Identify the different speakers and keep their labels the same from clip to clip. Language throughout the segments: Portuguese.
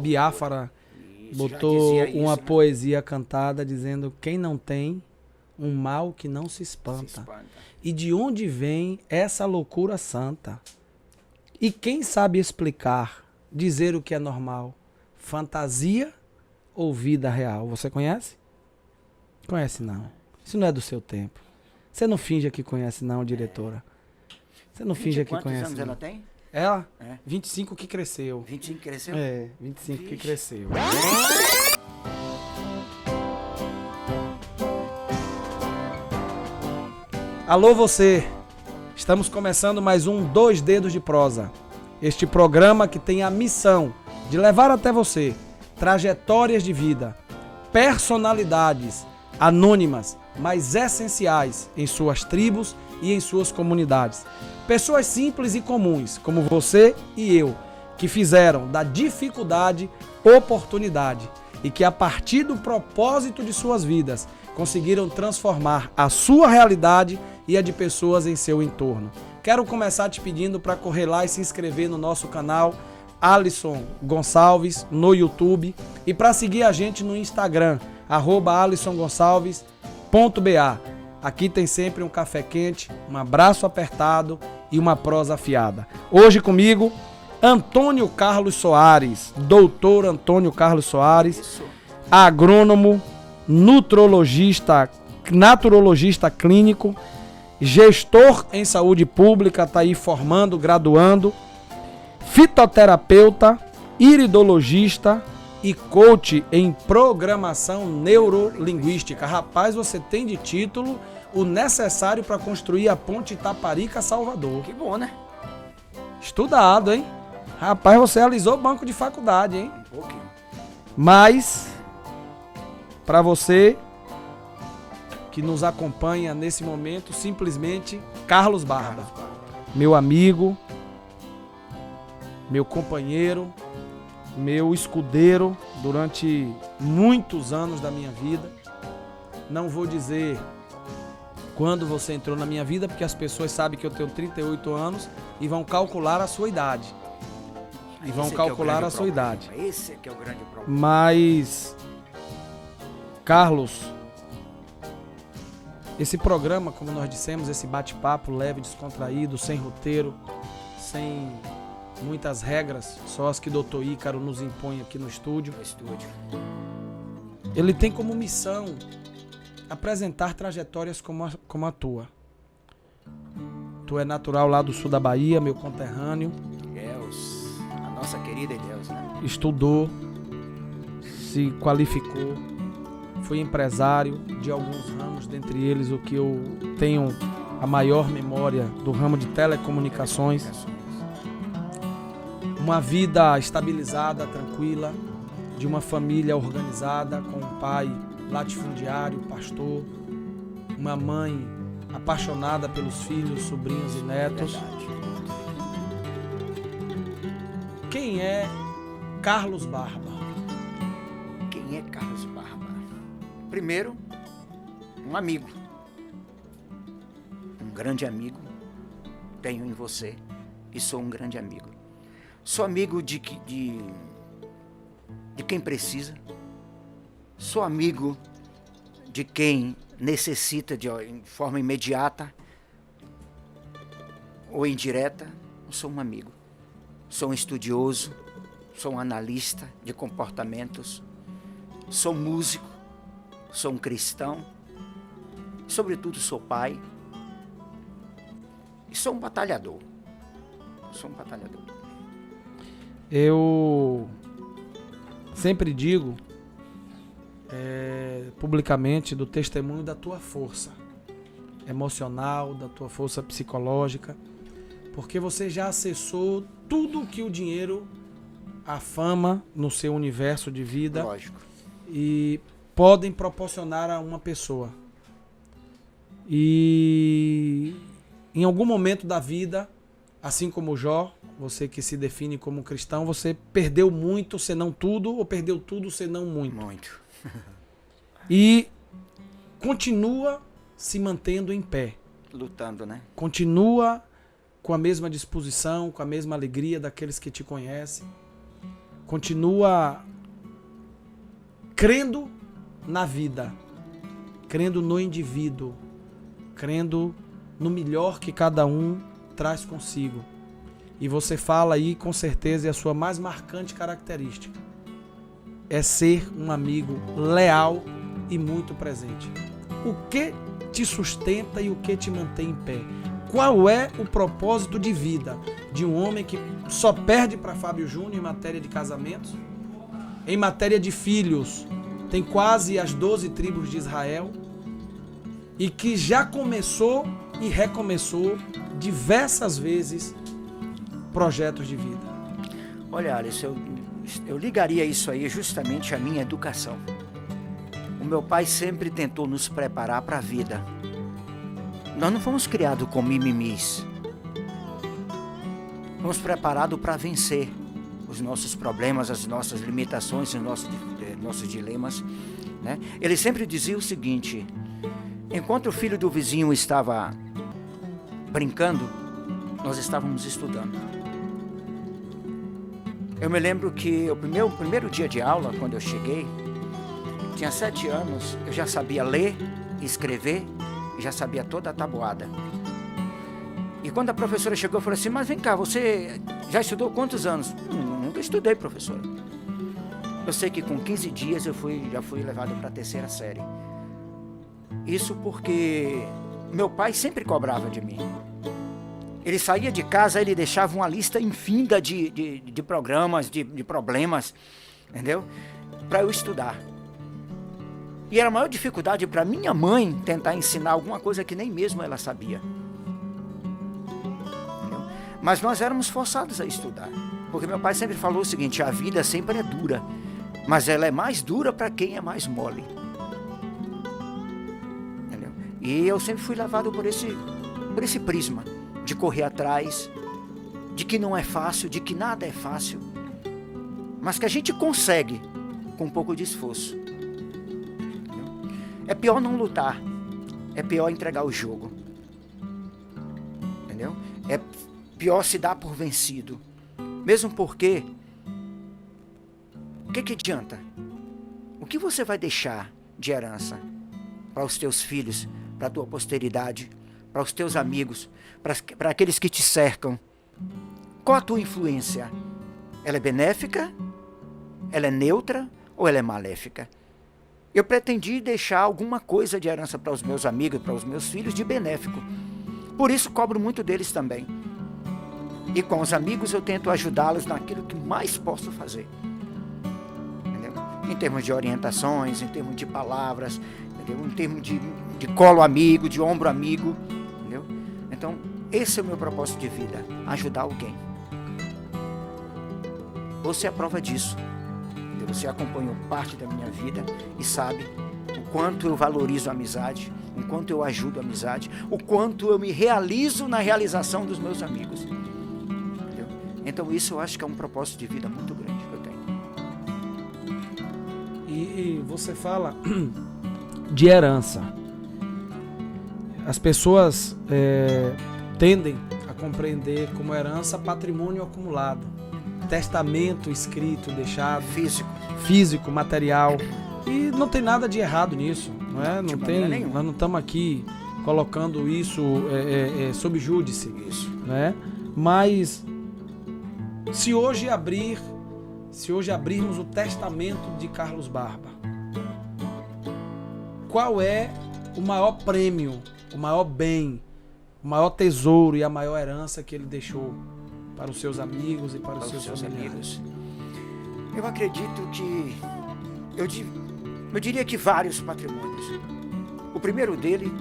Speaker 1: Biafra
Speaker 2: Isso,
Speaker 1: botou
Speaker 2: já dizia
Speaker 1: uma
Speaker 2: isso, né?
Speaker 1: poesia cantada dizendo: quem não tem um mal que não se espanta.
Speaker 2: Se espanta.
Speaker 1: E de onde vem essa loucura santa? E quem sabe explicar, dizer o que é normal? Fantasia ou vida real? Você conhece? Conhece não. Isso não é do seu tempo. Você não finge que conhece não, diretora. Você não finge que
Speaker 2: Quantos
Speaker 1: conhece
Speaker 2: anos
Speaker 1: não.
Speaker 2: ela tem?
Speaker 1: Ela?
Speaker 2: É.
Speaker 1: 25 que cresceu.
Speaker 2: 25 cresceu?
Speaker 1: É, 25 que
Speaker 2: Vixe.
Speaker 1: cresceu. Alô você, estamos começando mais um Dois Dedos de Prosa. Este programa que tem a missão de levar até você trajetórias de vida, personalidades anônimas, mas essenciais em suas tribos e em suas comunidades. Pessoas simples e comuns, como você e eu, que fizeram da dificuldade oportunidade e que a partir do propósito de suas vidas conseguiram transformar a sua realidade e a de pessoas em seu entorno. Quero começar te pedindo para correr lá e se inscrever no nosso canal Alisson Gonçalves no YouTube e para seguir a gente no Instagram @alissongonçalves.ba. Aqui tem sempre um café quente, um abraço apertado e uma prosa afiada. Hoje comigo, Antônio Carlos Soares, doutor Antônio Carlos Soares,
Speaker 2: Isso.
Speaker 1: agrônomo, nutrologista, naturologista clínico, gestor em saúde pública, está aí formando, graduando, fitoterapeuta, iridologista e coach em programação neurolinguística. Rapaz, você tem de título o necessário para construir a ponte Itaparica-Salvador.
Speaker 2: Que bom, né?
Speaker 1: Estudado, hein? Rapaz, você alisou banco de faculdade, hein?
Speaker 2: Um pouquinho.
Speaker 1: Mas, para você que nos acompanha nesse momento, simplesmente Carlos Barba, meu amigo, meu companheiro, meu escudeiro durante muitos anos da minha vida. Não vou dizer quando você entrou na minha vida, porque as pessoas sabem que eu tenho 38 anos e vão calcular a sua idade. E vão
Speaker 2: Esse é que é o
Speaker 1: calcular
Speaker 2: grande
Speaker 1: a sua
Speaker 2: problema.
Speaker 1: idade.
Speaker 2: Esse é que é o grande problema.
Speaker 1: Mas, Carlos, esse programa, como nós dissemos, esse bate-papo leve, descontraído, sem roteiro, sem muitas regras, só as que o Dr. Ícaro nos impõe aqui no estúdio.
Speaker 2: No estúdio.
Speaker 1: Ele tem como missão apresentar trajetórias como a tua. Tu é natural lá do sul da Bahia, meu conterrâneo,
Speaker 2: Deus. A nossa querida Deus, né?
Speaker 1: estudou, se qualificou, foi empresário de alguns ramos, dentre eles o que eu tenho a maior memória do ramo de telecomunicações. Uma vida estabilizada, tranquila, de uma família organizada, com um pai latifundiário, pastor, uma mãe apaixonada pelos filhos, sobrinhos e netos.
Speaker 2: Verdade.
Speaker 1: Quem é Carlos Barba?
Speaker 2: Quem é Carlos Barba? Primeiro, um amigo. Um grande amigo. Tenho em você e sou um grande amigo. Sou amigo de quem precisa. Sou amigo de quem necessita de forma imediata ou indireta. Eu sou um amigo. Sou um estudioso. Sou um analista de comportamentos. Sou músico. Sou um cristão. Sobretudo sou pai. E sou um batalhador. Sou um batalhador.
Speaker 1: Eu sempre digo publicamente do testemunho da tua força emocional, da tua força psicológica, porque você já acessou tudo que o dinheiro, a fama no seu universo de vida
Speaker 2: Lógico.
Speaker 1: e podem proporcionar a uma pessoa. E em algum momento da vida, assim como Jó, você que se define como cristão, você perdeu muito, senão tudo, ou perdeu tudo, senão muito.
Speaker 2: Muito.
Speaker 1: E continua se mantendo em pé.
Speaker 2: Lutando, né?
Speaker 1: Continua com a mesma disposição, com a mesma alegria daqueles que te conhecem. continua crendo na vida, crendo no indivíduo, crendo no melhor que cada um traz consigo. E você fala aí, com certeza, é a sua mais marcante característica. É ser um amigo leal e muito presente. O que te sustenta e o que te mantém em pé? Qual é o propósito de vida de um homem que só perde para Fábio Júnior em matéria de casamentos? Em matéria de filhos, tem quase as 12 tribos de Israel e que já começou e recomeçou diversas vezes projetos de vida.
Speaker 2: Olha, Alisson, eu ligaria isso aí justamente à minha educação. O meu pai sempre tentou nos preparar para a vida. Nós não fomos criados com mimimis. Fomos preparados para vencer os nossos problemas, as nossas limitações, os nossos dilemas, né? Ele sempre dizia o seguinte: enquanto o filho do vizinho estava brincando, nós estávamos estudando. Eu me lembro que o primeiro dia de aula, quando eu cheguei, tinha 7 anos, eu já sabia ler, escrever, e já sabia toda a tabuada. E quando a professora chegou, eu falei assim: mas vem cá, você já estudou quantos anos? Nunca estudei, professora. Eu sei que com 15 dias eu já fui levado para a 3ª série. Isso porque meu pai sempre cobrava de mim. Ele saía de casa, ele deixava uma lista infinda de programas, de problemas, entendeu? Para eu estudar. E era a maior dificuldade para minha mãe tentar ensinar alguma coisa que nem mesmo ela sabia. Entendeu? Mas nós éramos forçados a estudar. Porque meu pai sempre falou o seguinte: a vida sempre é dura, mas ela é mais dura para quem é mais mole. Entendeu? E eu sempre fui levado por esse prisma de correr atrás, de que não é fácil, de que nada é fácil, mas que a gente consegue com um pouco de esforço. É pior não lutar, é pior entregar o jogo, entendeu? É pior se dar por vencido, mesmo porque, o que adianta? O que você vai deixar de herança para os teus filhos, para a tua posteridade, para os teus amigos, para aqueles que te cercam? Qual a tua influência? Ela é benéfica? Ela é neutra ou ela é maléfica? Eu pretendi deixar alguma coisa de herança para os meus amigos, para os meus filhos, de benéfico. Por isso cobro muito deles também. E com os amigos eu tento ajudá-los naquilo que mais posso fazer. Entendeu? Em termos de orientações, em termos de palavras, entendeu? Em termos de colo amigo, de ombro amigo. Entendeu? Então, esse é o meu propósito de vida, ajudar alguém. Você é a prova disso. Você acompanhou parte da minha vida e sabe o quanto eu valorizo a amizade, o quanto eu ajudo a amizade, o quanto eu me realizo na realização dos meus amigos. Entendeu? Então isso eu acho que é um propósito de vida muito grande que eu tenho.
Speaker 1: E você fala de herança. As pessoas tendem a compreender como herança patrimônio acumulado, testamento escrito, deixado, físico, material, e não tem nada de errado nisso, não é? Não tem, nós não estamos aqui colocando isso sob júdice, né? Mas se hoje abrirmos o testamento de Carlos Barba, qual é o maior prêmio, o maior bem, o maior tesouro e a maior herança que ele deixou para os seus amigos e para os seus amigos?
Speaker 2: Eu acredito que... Eu diria que vários patrimônios. O primeiro dele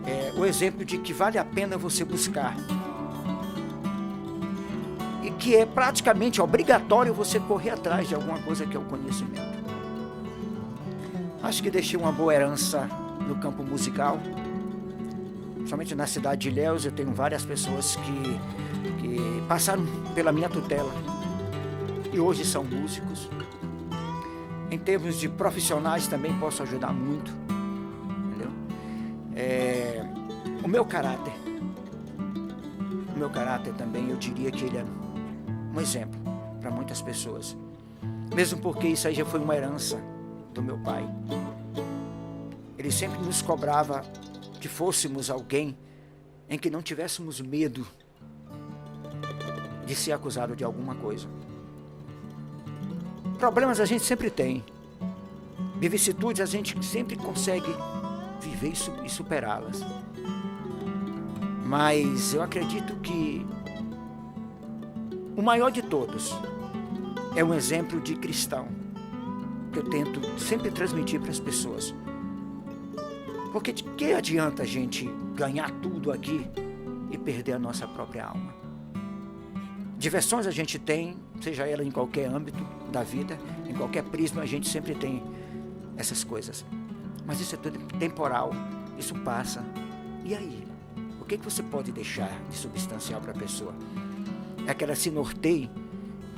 Speaker 2: é o exemplo de que vale a pena você buscar. E que é praticamente obrigatório você correr atrás de alguma coisa que é o conhecimento. Acho que deixei uma boa herança no campo musical. Somente na cidade de Ilhéus eu tenho várias pessoas que passaram pela minha tutela e hoje são músicos. Em termos de profissionais também posso ajudar muito, entendeu? O meu caráter também, eu diria que ele é um exemplo para muitas pessoas. Mesmo porque isso aí já foi uma herança do meu pai. Ele sempre nos cobrava que fôssemos alguém em que não tivéssemos medo de ser acusado de alguma coisa. Problemas a gente sempre tem. Vicissitudes a gente sempre consegue viver e superá-las. Mas eu acredito que o maior de todos é um exemplo de cristão que eu tento sempre transmitir para as pessoas. Porque de que adianta a gente ganhar tudo aqui e perder a nossa própria alma? Diversões a gente tem, seja ela em qualquer âmbito da vida, em qualquer prisma, a gente sempre tem essas coisas. Mas isso é tudo temporal, isso passa. E aí? O que você pode deixar de substancial para a pessoa? É que ela se norteie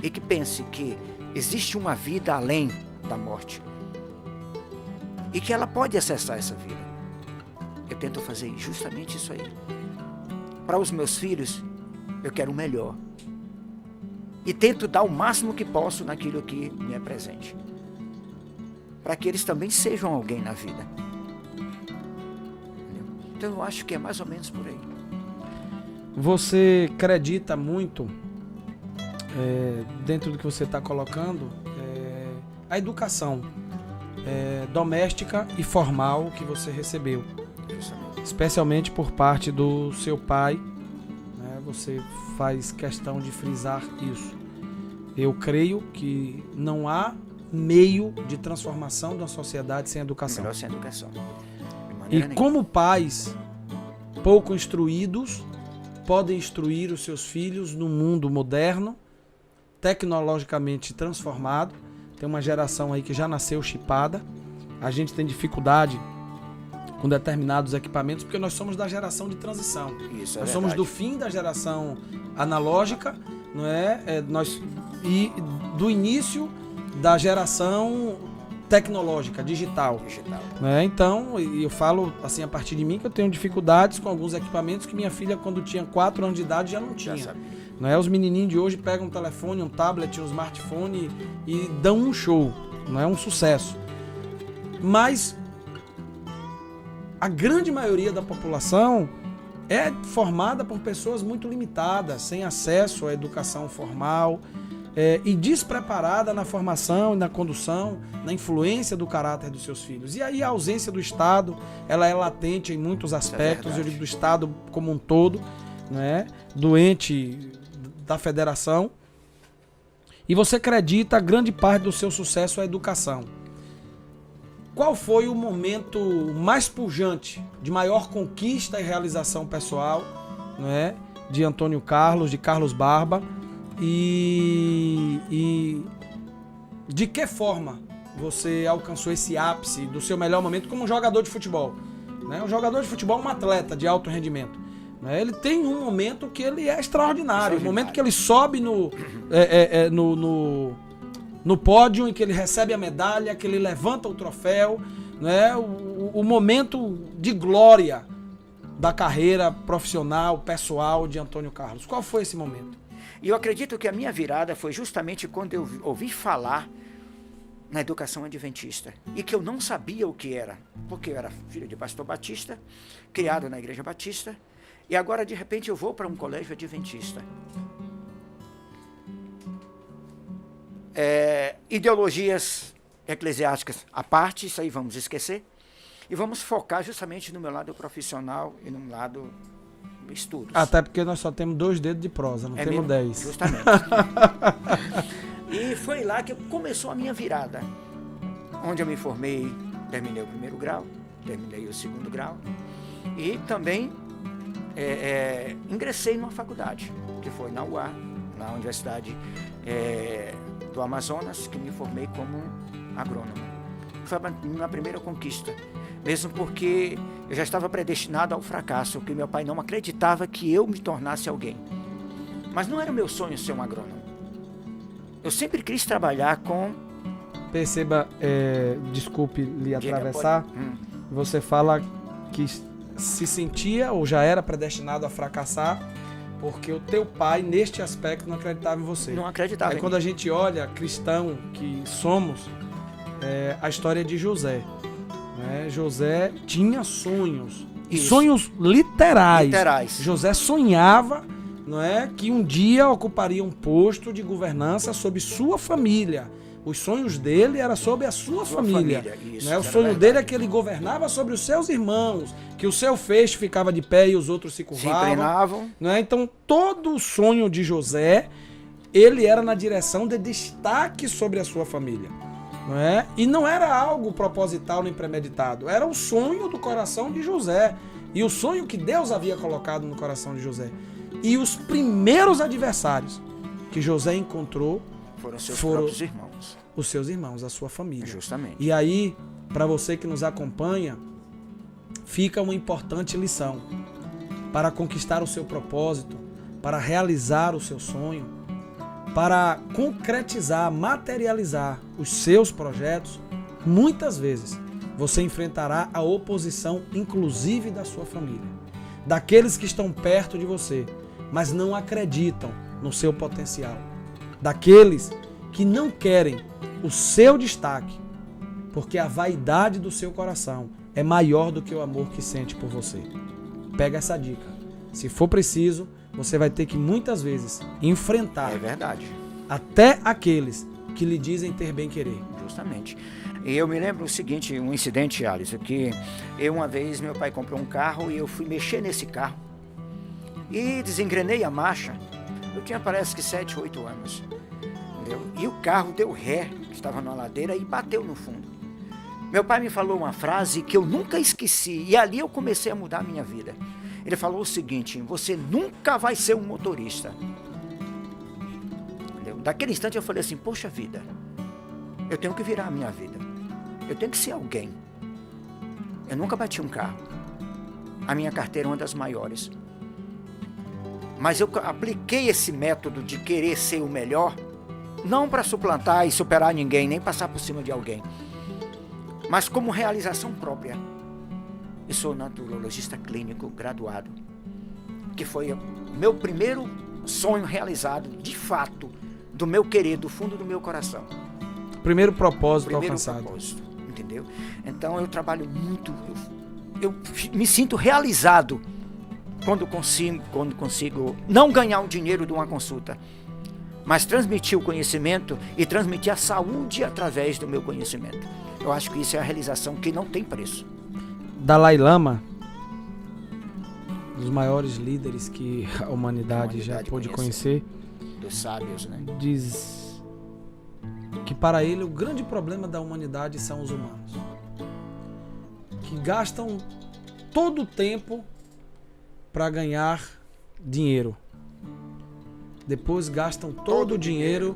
Speaker 2: e que pense que existe uma vida além da morte. E que ela pode acessar essa vida. Eu tento fazer justamente isso aí. Para os meus filhos, eu quero o melhor. E tento dar o máximo que posso naquilo que me é presente. Para que eles também sejam alguém na vida. Entendeu? Então eu acho que é mais ou menos por aí.
Speaker 1: Você acredita muito, dentro do que você está colocando, a educação doméstica e formal que você recebeu. Especialmente por parte do seu pai, né? Você faz questão de frisar isso. Eu creio que não há meio de transformação da sociedade sem educação.
Speaker 2: Melhor sem educação.
Speaker 1: E como pais pouco instruídos podem instruir os seus filhos no mundo moderno, tecnologicamente transformado. Tem uma geração aí que já nasceu chipada. A gente tem dificuldade com determinados equipamentos, porque nós somos da geração de transição.
Speaker 2: Isso,
Speaker 1: nós somos do fim da geração analógica, não é? E do início da geração tecnológica, digital. Né? Então, eu falo assim a partir de mim que eu tenho dificuldades com alguns equipamentos que minha filha, quando tinha 4 anos de idade, já não tinha. Não é? Os menininhos de hoje pegam um telefone, um tablet, um smartphone e dão um show, não é um sucesso. Mas a grande maioria da população é formada por pessoas muito limitadas, sem acesso à educação formal e despreparada na formação e na condução, na influência do caráter dos seus filhos. E aí a ausência do Estado, ela é latente em muitos aspectos, eu digo do Estado como um todo, né? Do ente da federação. E você acredita grande parte do seu sucesso à educação. Qual foi o momento mais pujante, de maior conquista e realização pessoal, né, de Antônio Carlos, de Carlos Barba? E de que forma você alcançou esse ápice do seu melhor momento como um jogador de futebol? Né? Um jogador de futebol é um atleta de alto rendimento. Né? Ele tem um momento que ele é extraordinário. O momento que ele sobe no pódio, em que ele recebe a medalha, que ele levanta o troféu, né? O momento de glória da carreira profissional, pessoal de Antônio Carlos. Qual foi esse momento?
Speaker 2: E eu acredito que a minha virada foi justamente quando eu ouvi falar na educação adventista e que eu não sabia o que era, porque eu era filho de pastor batista, criado na igreja batista, e agora de repente eu vou para um colégio adventista. Ideologias eclesiásticas à parte, isso aí vamos esquecer, e vamos focar justamente no meu lado profissional e no lado estudos.
Speaker 1: Até porque nós só temos 2 dedos de prosa, não temos 10.
Speaker 2: Justamente. E foi lá que começou a minha virada, onde eu me formei, terminei o 1º grau, terminei o 2º grau, e também ingressei numa faculdade, que foi na UA, na Universidade do Amazonas, que me formei como agrônomo. Foi a minha primeira conquista, mesmo porque eu já estava predestinado ao fracasso, porque meu pai não acreditava que eu me tornasse alguém. Mas não era meu sonho ser um agrônomo. Eu sempre quis trabalhar com...
Speaker 1: Perceba, desculpe lhe atravessar, você fala que se sentia ou já era predestinado a fracassar, Porque o teu pai, neste aspecto, não acreditava em você.
Speaker 2: Não acreditava
Speaker 1: Aí
Speaker 2: em
Speaker 1: quando
Speaker 2: mim.
Speaker 1: a gente olha, cristão que somos, a história de José. Né? José tinha sonhos. E
Speaker 2: Isso.
Speaker 1: sonhos literais.
Speaker 2: Literais.
Speaker 1: José sonhava, não é, que um dia ocuparia um posto de governança sobre sua família. Os sonhos dele eram sobre a sua família.
Speaker 2: Isso,
Speaker 1: Né? O
Speaker 2: era
Speaker 1: sonho
Speaker 2: verdade.
Speaker 1: dele é que ele governava sobre os seus irmãos, que o seu feixe ficava de pé e os outros se
Speaker 2: Se
Speaker 1: curvavam.
Speaker 2: inclinavam.
Speaker 1: Né? Então, todo o sonho de José, ele era na direção de destaque sobre a sua família. Não é? E não era algo proposital nem premeditado, era o sonho do coração de José. E o sonho que Deus havia colocado no coração de José. E os primeiros adversários que José encontrou
Speaker 2: Foram seus
Speaker 1: Foram-
Speaker 2: próprios irmãos.
Speaker 1: os seus irmãos, a sua família.
Speaker 2: Justamente.
Speaker 1: E aí, para você que nos acompanha, fica uma importante lição. Para conquistar o seu propósito, para realizar o seu sonho, para concretizar, materializar os seus projetos, muitas vezes você enfrentará a oposição, inclusive da sua família, daqueles que estão perto de você, mas não acreditam no seu potencial, daqueles que não querem o seu destaque, porque a vaidade do seu coração é maior do que o amor que sente por você. Pega essa dica. Se for preciso, você vai ter que muitas vezes enfrentar
Speaker 2: É verdade.
Speaker 1: até aqueles que lhe dizem ter bem querer.
Speaker 2: Justamente. E eu me lembro o seguinte, um incidente, Alisson, que uma vez meu pai comprou um carro e eu fui mexer nesse carro e desengrenei a marcha. Eu tinha, parece que 7, 8 anos. Entendeu? E o carro deu ré, estava na ladeira, e bateu no fundo. Meu pai me falou uma frase que eu nunca esqueci, e ali eu comecei a mudar a minha vida. Ele falou o seguinte: você nunca vai ser um motorista. Entendeu? Daquele instante eu falei assim: poxa vida, eu tenho que virar a minha vida. Eu tenho que ser alguém. Eu nunca bati um carro. A minha carteira é uma das maiores. Mas eu apliquei esse método de querer ser o melhor, não para suplantar e superar ninguém, nem passar por cima de alguém, mas como realização própria. Eu sou naturologista clínico graduado, que foi o meu primeiro sonho realizado, de fato, do meu querer, do fundo do meu coração.
Speaker 1: Primeiro propósito
Speaker 2: Primeiro
Speaker 1: alcançado.
Speaker 2: propósito, entendeu? Então eu trabalho muito, eu me sinto realizado quando consigo não ganhar o dinheiro de uma consulta, mas transmitir o conhecimento e transmitir a saúde através do meu conhecimento. Eu acho que isso é a realização que não tem preço.
Speaker 1: Dalai Lama, um dos maiores líderes que a humanidade já pôde conhecer,
Speaker 2: Dos sábios, né?
Speaker 1: diz que para ele o grande problema da humanidade são os humanos, que gastam todo o tempo para ganhar dinheiro, depois gastam todo o dinheiro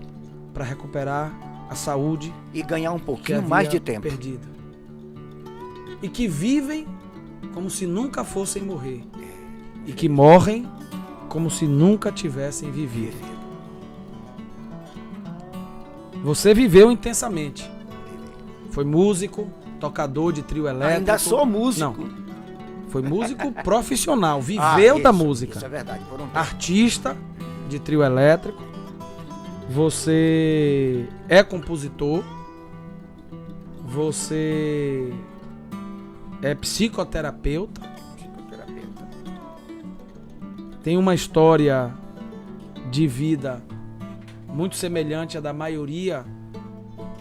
Speaker 1: para recuperar a saúde
Speaker 2: E ganhar um
Speaker 1: que
Speaker 2: pouquinho
Speaker 1: havia
Speaker 2: mais de tempo.
Speaker 1: perdido, e que vivem como se nunca fossem morrer, e que morrem como se nunca tivessem vivido. Você viveu intensamente. Foi músico, tocador de trio elétrico.
Speaker 2: Ainda sou músico.
Speaker 1: Não. Foi músico profissional, viveu da música.
Speaker 2: Isso é verdade, por um tempo.
Speaker 1: Artista de trio elétrico. Você é compositor. Você é psicoterapeuta.
Speaker 2: Psicoterapeuta.
Speaker 1: Tem uma história de vida muito semelhante à da maioria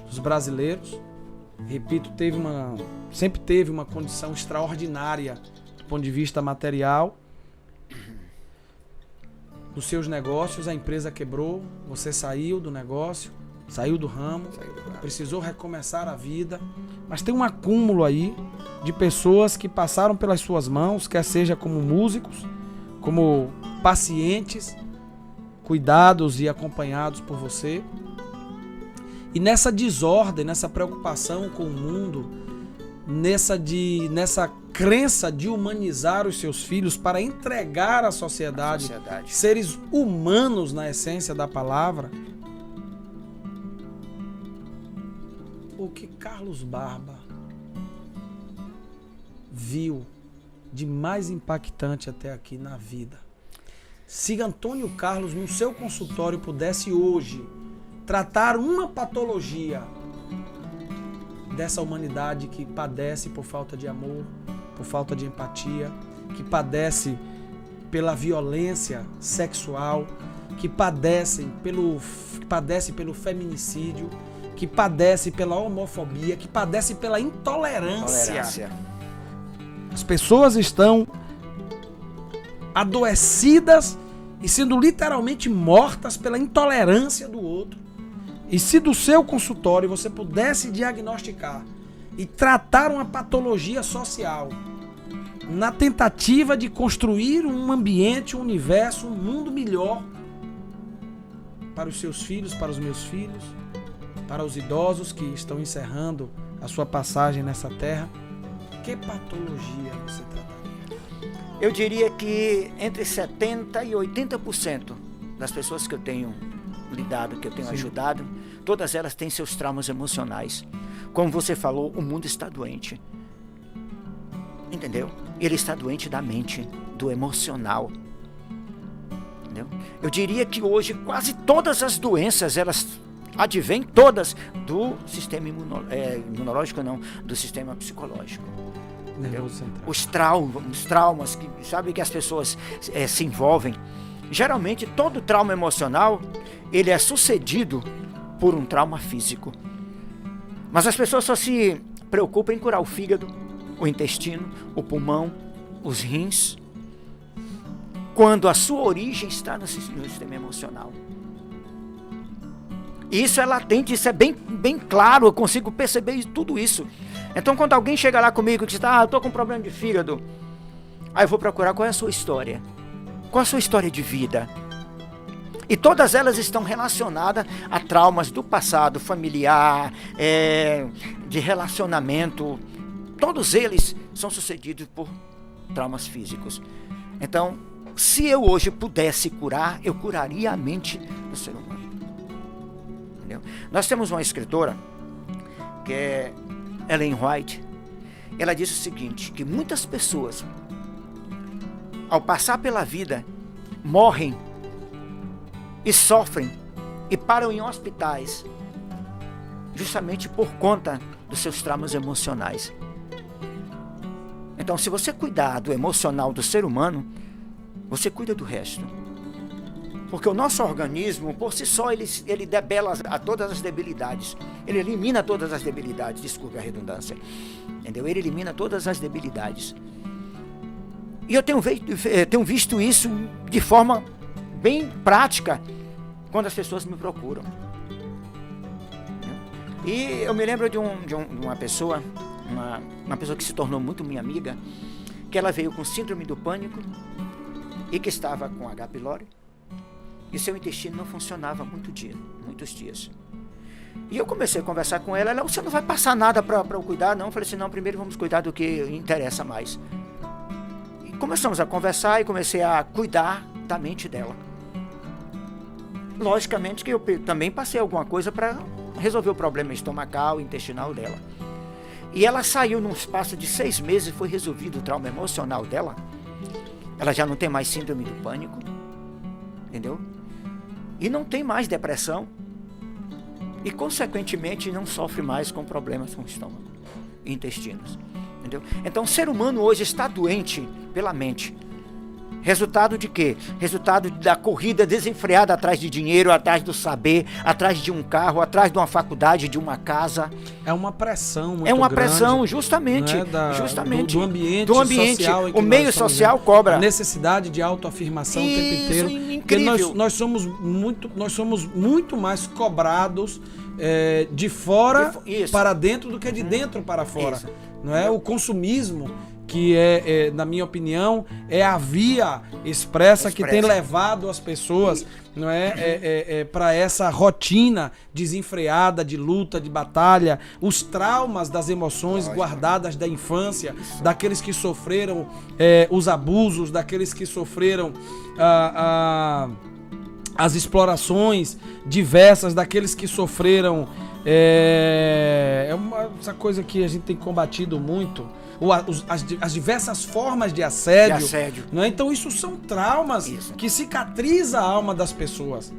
Speaker 1: dos brasileiros. Repito, sempre teve uma condição extraordinária do ponto de vista material. Dos seus negócios, a empresa quebrou, você saiu do negócio, saiu do ramo, precisou recomeçar a vida, mas tem um acúmulo aí de pessoas que passaram pelas suas mãos, quer seja como músicos, como pacientes, cuidados e acompanhados por você. E nessa desordem, nessa preocupação com o mundo, nessa crença de humanizar os seus filhos para entregar à sociedade seres humanos na essência da palavra, o que Carlos Barba viu de mais impactante até aqui na vida Se Antônio Carlos, no seu consultório, pudesse hoje tratar uma patologia dessa humanidade que padece por falta de amor, por falta de empatia, que padece pela violência sexual, que padece pelo feminicídio, que padece pela homofobia, que padece pela intolerância. As pessoas estão adoecidas e sendo literalmente mortas pela intolerância do outro. E se do seu consultório você pudesse diagnosticar e tratar uma patologia social na tentativa de construir um ambiente, um universo, um mundo melhor para os seus filhos, para os meus filhos, para os idosos que estão encerrando a sua passagem nessa terra, que patologia você trataria?
Speaker 2: Eu diria que entre 70% e 80% das pessoas que eu tenho lidado, que eu tenho ajudado, todas elas têm seus traumas emocionais. Como você falou, o mundo está doente. Entendeu? Ele está doente da mente, do emocional. Entendeu? Eu diria que hoje quase todas as doenças, elas advêm todas do sistema imunológico, não, do sistema psicológico. Os traumas que sabe que as pessoas se envolvem. Geralmente todo trauma emocional ele é sucedido por um trauma físico. Mas as pessoas só se preocupam em curar o fígado, o intestino, o pulmão, os rins, quando a sua origem está no sistema emocional. Isso é latente, isso é bem claro, eu consigo perceber tudo isso. Então quando alguém chega lá comigo e diz, eu estou com problema de fígado, aí eu vou procurar qual é a sua história. Qual a sua história de vida? E todas elas estão relacionadas a traumas do passado, familiar, de relacionamento. Todos eles são sucedidos por traumas físicos. Então, se eu hoje pudesse curar, eu curaria a mente do ser humano. Entendeu? Nós temos uma escritora, que é Ellen White. Ela diz o seguinte, que muitas pessoas, ao passar pela vida, morrem e sofrem e param em hospitais justamente por conta dos seus traumas emocionais. Então, se você cuidar do emocional do ser humano, você cuida do resto. Porque o nosso organismo, por si só, ele debela a todas as debilidades. Ele elimina todas as debilidades, desculpe a redundância. Entendeu? Ele elimina todas as debilidades. E eu tenho visto isso de forma bem prática quando as pessoas me procuram. E eu me lembro de uma pessoa, uma pessoa que se tornou muito minha amiga, que ela veio com síndrome do pânico e que estava com H. pylori e seu intestino não funcionava muitos dias. E eu comecei a conversar com ela, você não vai passar nada para eu cuidar, não? Eu falei assim, não, primeiro vamos cuidar do que interessa mais. E começamos a conversar e comecei a cuidar da mente dela. Logicamente que eu também passei alguma coisa para resolver o problema estomacal, intestinal dela. E ela saiu num espaço de 6 meses e foi resolvido o trauma emocional dela. Ela já não tem mais síndrome do pânico, entendeu? E não tem mais depressão. E, consequentemente, não sofre mais com problemas com o estômago e intestinos, entendeu? Então, o ser humano hoje está doente pela mente. Resultado de quê? Resultado da corrida desenfreada atrás de dinheiro, atrás do saber, atrás de um carro, atrás de uma faculdade, de uma casa.
Speaker 1: É uma pressão muito
Speaker 2: É uma
Speaker 1: grande,
Speaker 2: pressão, justamente.
Speaker 1: Do ambiente
Speaker 2: social. O meio social cobra.
Speaker 1: A necessidade de autoafirmação o tempo inteiro.
Speaker 2: Incrível.
Speaker 1: Porque nós somos muito mais cobrados de fora para dentro do que de dentro para fora. Isso. Não é? O consumismo, que na minha opinião, é a via expressa que tem levado as pessoas, não para essa rotina desenfreada de luta, de batalha, os traumas das emoções guardadas da infância, daqueles que sofreram os abusos, daqueles que sofreram as explorações diversas daqueles que sofreram, essa coisa que a gente tem combatido muito, as diversas formas de assédio. Né? Então isso são traumas que cicatrizam a alma das pessoas.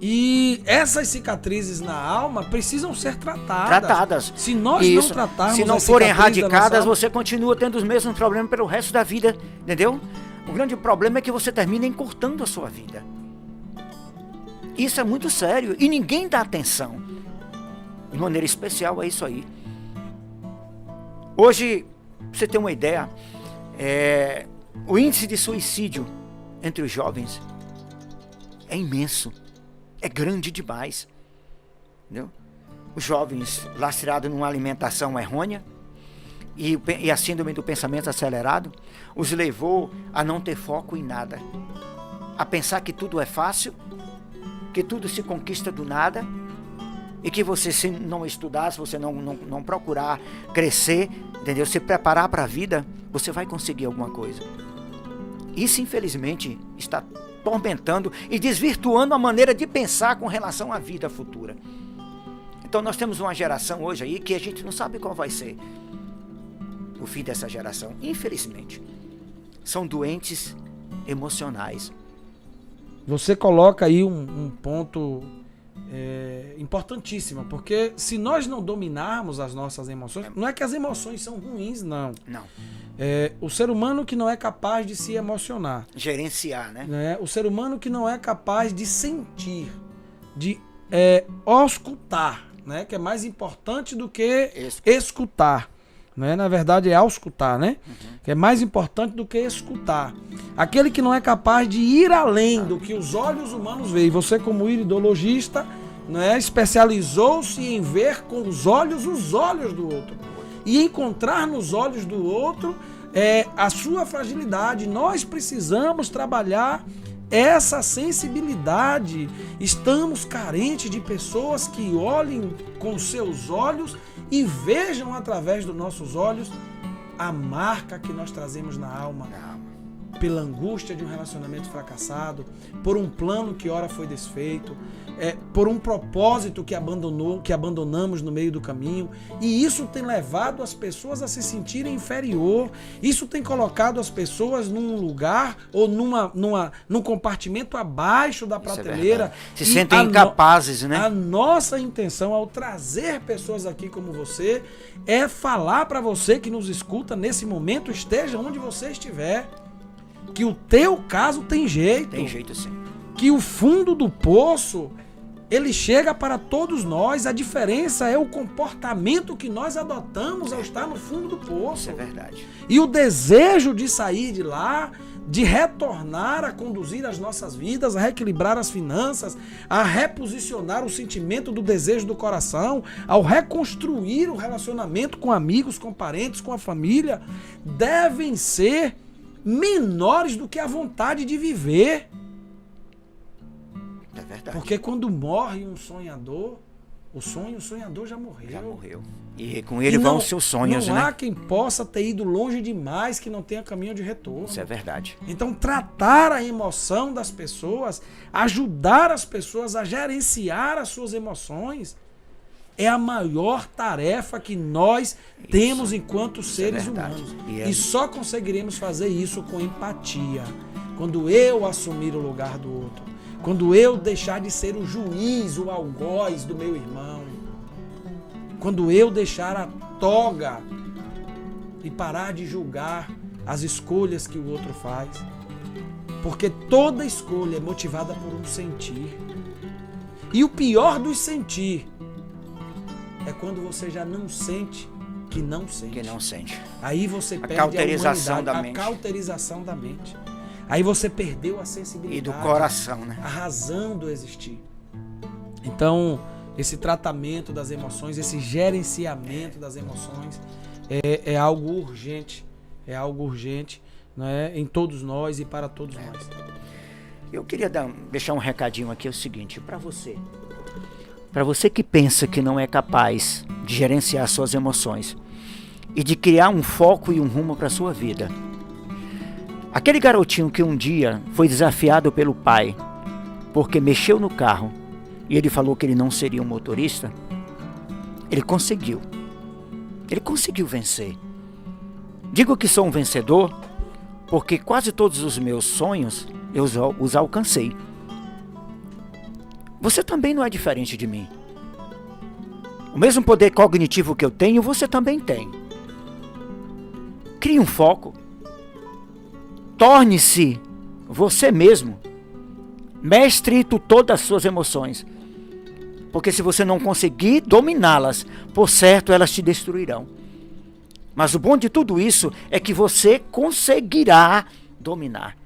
Speaker 1: E essas cicatrizes na alma precisam ser tratadas. Se nós não tratarmos,
Speaker 2: se não forem erradicadas, você continua tendo os mesmos problemas pelo resto da vida, entendeu? O grande problema é que você termina encurtando a sua vida. Isso é muito sério e ninguém dá atenção de maneira especial a isso aí. Hoje, pra você ter uma ideia, o índice de suicídio entre os jovens é imenso, é grande demais, entendeu? Os jovens lacerados numa alimentação errônea e a síndrome do pensamento acelerado os levou a não ter foco em nada, a pensar que tudo é fácil, que tudo se conquista do nada e que você, se não estudar, se você não procurar crescer, entendeu? Se preparar para a vida, você vai conseguir alguma coisa. Isso, infelizmente, está tormentando e desvirtuando a maneira de pensar com relação à vida futura. Então nós temos uma geração hoje aí que a gente não sabe qual vai ser o fim dessa geração. Infelizmente, são doentes emocionais.
Speaker 1: Você coloca aí um ponto importantíssimo, porque se nós não dominarmos as nossas emoções, não é que as emoções são ruins, não.
Speaker 2: Não.
Speaker 1: O ser humano que não é capaz de se emocionar.
Speaker 2: Gerenciar, né?
Speaker 1: O ser humano que não é capaz de sentir, de auscultar, né? Que é mais importante do que escutar. Né? Na verdade é auscultar, né? Que é mais importante do que escutar. Aquele que não é capaz de ir além do que os olhos humanos veem. Você, como iridologista, né, especializou-se em ver com os olhos do outro e encontrar nos olhos do outro a sua fragilidade. Nós precisamos trabalhar essa sensibilidade. Estamos carentes de pessoas que olhem com seus olhos e vejam através dos nossos olhos a marca que nós trazemos na alma, pela angústia de um relacionamento fracassado, por um plano que ora foi desfeito, por um propósito que abandonamos no meio do caminho. E isso tem levado as pessoas a se sentirem inferior. Isso tem colocado as pessoas num lugar ou num compartimento abaixo da prateleira.
Speaker 2: Se sentem incapazes, né?
Speaker 1: A nossa intenção ao trazer pessoas aqui como você é falar para você que nos escuta nesse momento, esteja onde você estiver, que o teu caso tem jeito.
Speaker 2: Tem jeito, sim.
Speaker 1: Que o fundo do poço, ele chega para todos nós. A diferença é o comportamento que nós adotamos ao estar no fundo do poço.
Speaker 2: Isso é verdade.
Speaker 1: E o desejo de sair de lá, de retornar a conduzir as nossas vidas, a reequilibrar as finanças, a reposicionar o sentimento do desejo do coração, ao reconstruir o relacionamento com amigos, com parentes, com a família, devem ser menores do que a vontade de viver.
Speaker 2: É verdade.
Speaker 1: Porque quando morre um sonhador, o sonhador já morreu.
Speaker 2: Já morreu. E com ele vão os seus sonhos, né?
Speaker 1: Não há quem possa ter ido longe demais que não tenha caminho de retorno.
Speaker 2: Isso é verdade.
Speaker 1: Então, tratar a emoção das pessoas, ajudar as pessoas a gerenciar as suas emoções, é a maior tarefa que nós temos enquanto seres humanos. E só conseguiremos fazer isso com empatia. Quando eu assumir o lugar do outro. Quando eu deixar de ser o juiz, o algoz do meu irmão. Quando eu deixar a toga e parar de julgar as escolhas que o outro faz. Porque toda escolha é motivada por um sentir. E o pior dos sentir é quando você já não sente que não sente.
Speaker 2: Que não sente.
Speaker 1: Aí você perde a cauterização da mente. Aí você perdeu a sensibilidade.
Speaker 2: E do coração, né?
Speaker 1: A razão do existir. Então, esse tratamento das emoções, esse gerenciamento das emoções é algo urgente. É algo urgente, né, em todos nós e para todos nós.
Speaker 2: Eu queria deixar um recadinho aqui, é o seguinte, para você. Para você que pensa que não é capaz de gerenciar suas emoções e de criar um foco e um rumo para a sua vida. Aquele garotinho que um dia foi desafiado pelo pai porque mexeu no carro e ele falou que ele não seria um motorista, ele conseguiu. Ele conseguiu vencer. Digo que sou um vencedor porque quase todos os meus sonhos eu os alcancei. Você também não é diferente de mim. O mesmo poder cognitivo que eu tenho, você também tem. Crie um foco. Torne-se você mesmo mestre e tutor das suas emoções. Porque se você não conseguir dominá-las, por certo elas te destruirão. Mas o bom de tudo isso é que você conseguirá dominar.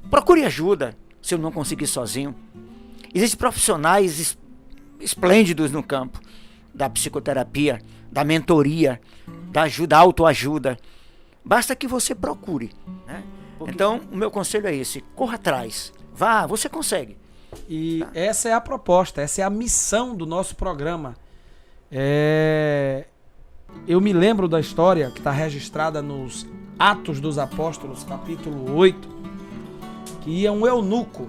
Speaker 2: Procure ajuda se eu não conseguir sozinho. Existem profissionais esplêndidos no campo da psicoterapia, da mentoria, da ajuda, autoajuda. Basta que você procure, né? Então, o meu conselho é esse: corra atrás, vá, você consegue.
Speaker 1: E essa é a proposta, essa é a missão do nosso programa. Eu me lembro da história que está registrada nos Atos dos Apóstolos, capítulo 8, que ia um eunuco.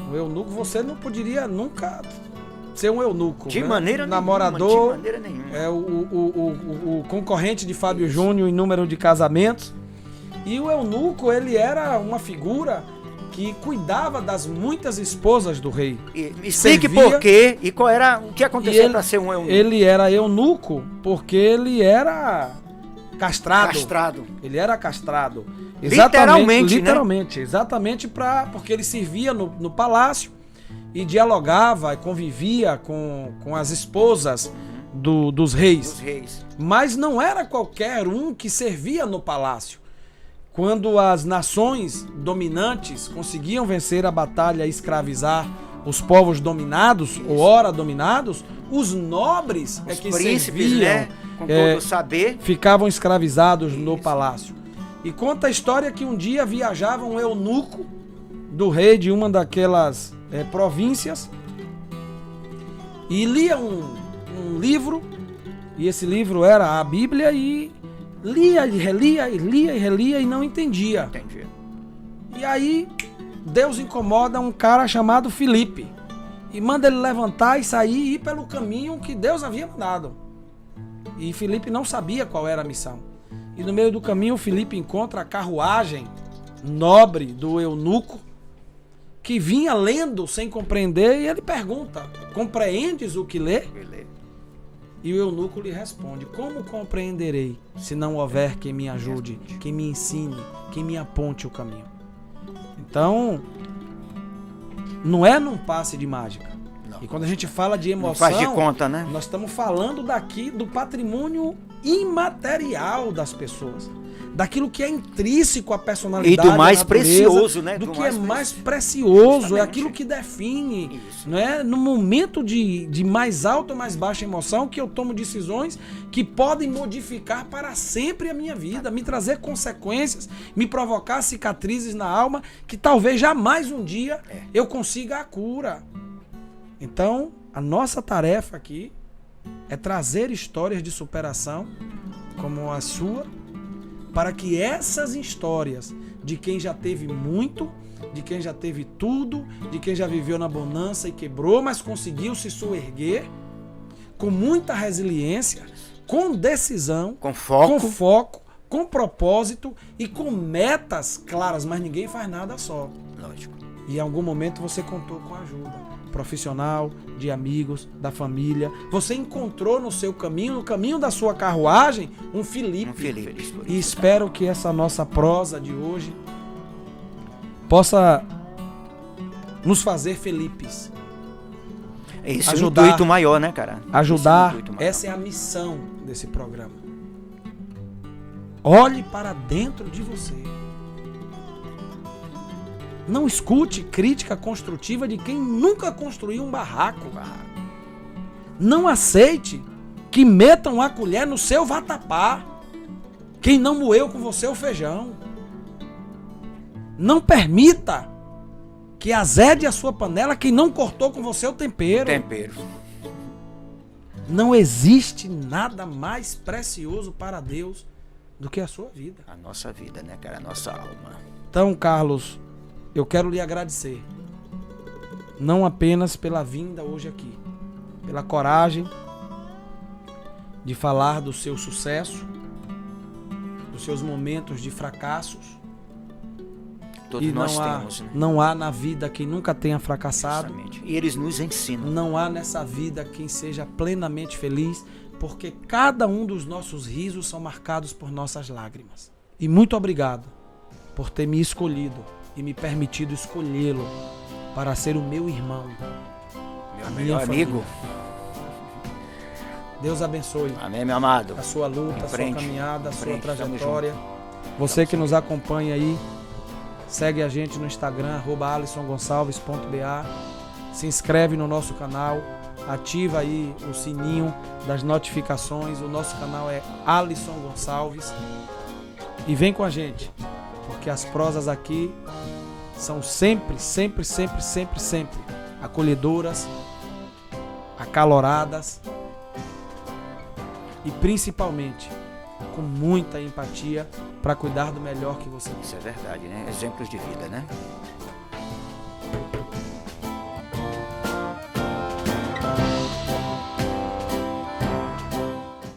Speaker 1: Um eunuco, você não poderia nunca ser um eunuco.
Speaker 2: De
Speaker 1: né?
Speaker 2: maneira
Speaker 1: Namorador,
Speaker 2: nenhuma, de maneira nenhuma.
Speaker 1: É o concorrente de Fábio Júnior em número de casamentos. E o eunuco, ele era uma figura que cuidava das muitas esposas do rei.
Speaker 2: Me explique por quê e qual era o que acontecia para ser um eunuco.
Speaker 1: Ele era eunuco porque ele era castrado. Ele era castrado. Literalmente, exatamente porque ele servia no palácio e dialogava e convivia com as esposas dos reis. Mas não era qualquer um que servia no palácio. Quando as nações dominantes conseguiam vencer a batalha e escravizar os povos dominados, ou ora dominados, os nobres
Speaker 2: os
Speaker 1: que
Speaker 2: príncipes,
Speaker 1: serviam,
Speaker 2: né? Com todo o saber,
Speaker 1: ficavam escravizados no palácio. E conta a história que um dia viajava um eunuco do rei de uma daquelas províncias e lia um livro, e esse livro era a Bíblia, e lia e relia e não entendia. E aí Deus incomoda um cara chamado Filipe e manda ele levantar e sair e ir pelo caminho que Deus havia mandado. E Filipe não sabia qual era a missão. E no meio do caminho Filipe encontra a carruagem nobre do eunuco, que vinha lendo sem compreender, e ele pergunta: compreendes o que lê? E o eunuco lhe responde: como compreenderei se não houver quem me ajude, quem me ensine, quem me aponte o caminho? Então, não é num passe de mágica. Não. E quando a gente fala de emoção,
Speaker 2: não faz de conta, né?
Speaker 1: Nós estamos falando daqui do patrimônio imaterial das pessoas, daquilo que é intrínseco à personalidade,
Speaker 2: e do mais precioso, né?
Speaker 1: Do que é mais precioso, é aquilo que define, não é? No momento de mais alta ou mais baixa emoção, que eu tomo decisões que podem modificar para sempre a minha vida, me trazer consequências, me provocar cicatrizes na alma, que talvez jamais um dia eu consiga a cura. Então, a nossa tarefa aqui é trazer histórias de superação como a sua, para que essas histórias de quem já teve muito, de quem já teve tudo, de quem já viveu na bonança e quebrou, mas conseguiu se soerguer com muita resiliência, com decisão,
Speaker 2: com foco,
Speaker 1: com propósito e com metas claras, mas ninguém faz nada só.
Speaker 2: Lógico.
Speaker 1: E em algum momento você contou com a ajuda profissional, de amigos, da família. Você encontrou no seu caminho, no caminho da sua carruagem, um Filipe. E espero que essa nossa prosa de hoje possa nos fazer felipes.
Speaker 2: Esse é o intuito maior, né, cara?
Speaker 1: Ajudar. Essa é a missão desse programa. Olhe para dentro de você. Não escute crítica construtiva de quem nunca construiu um barraco. Não aceite que metam a colher no seu vatapá quem não moeu com você o feijão. Não permita que azede a sua panela quem não cortou com você o tempero. Não existe nada mais precioso para Deus do que a sua vida.
Speaker 2: A nossa vida, né, cara? A nossa alma.
Speaker 1: Então, Carlos, eu quero lhe agradecer não apenas pela vinda hoje aqui, pela coragem de falar do seu sucesso, dos seus momentos de fracassos.
Speaker 2: Todos
Speaker 1: E
Speaker 2: nós temos, né?
Speaker 1: não há na vida quem nunca tenha fracassado.
Speaker 2: Justamente. E eles nos ensinam.
Speaker 1: Não há nessa vida quem seja plenamente feliz, porque cada um dos nossos risos são marcados por nossas lágrimas. E muito obrigado por ter me escolhido e me permitido escolhê-lo para ser o meu irmão,
Speaker 2: Meu
Speaker 1: a
Speaker 2: melhor
Speaker 1: minha
Speaker 2: amigo.
Speaker 1: Deus abençoe
Speaker 2: Amém, meu amado.
Speaker 1: a sua luta,
Speaker 2: Em
Speaker 1: a
Speaker 2: frente,
Speaker 1: sua caminhada, a
Speaker 2: em
Speaker 1: sua
Speaker 2: frente, tamo
Speaker 1: trajetória. Você que nos acompanha aí, segue a gente no Instagram, @alisongonçalves.ba. Se inscreve no nosso canal, ativa aí o sininho das notificações. O nosso canal é Alisson Gonçalves. E vem com a gente, porque as prosas aqui são sempre acolhedoras, acaloradas e principalmente com muita empatia para cuidar do melhor que você tem.
Speaker 2: Isso é verdade, né? Exemplos de vida, né?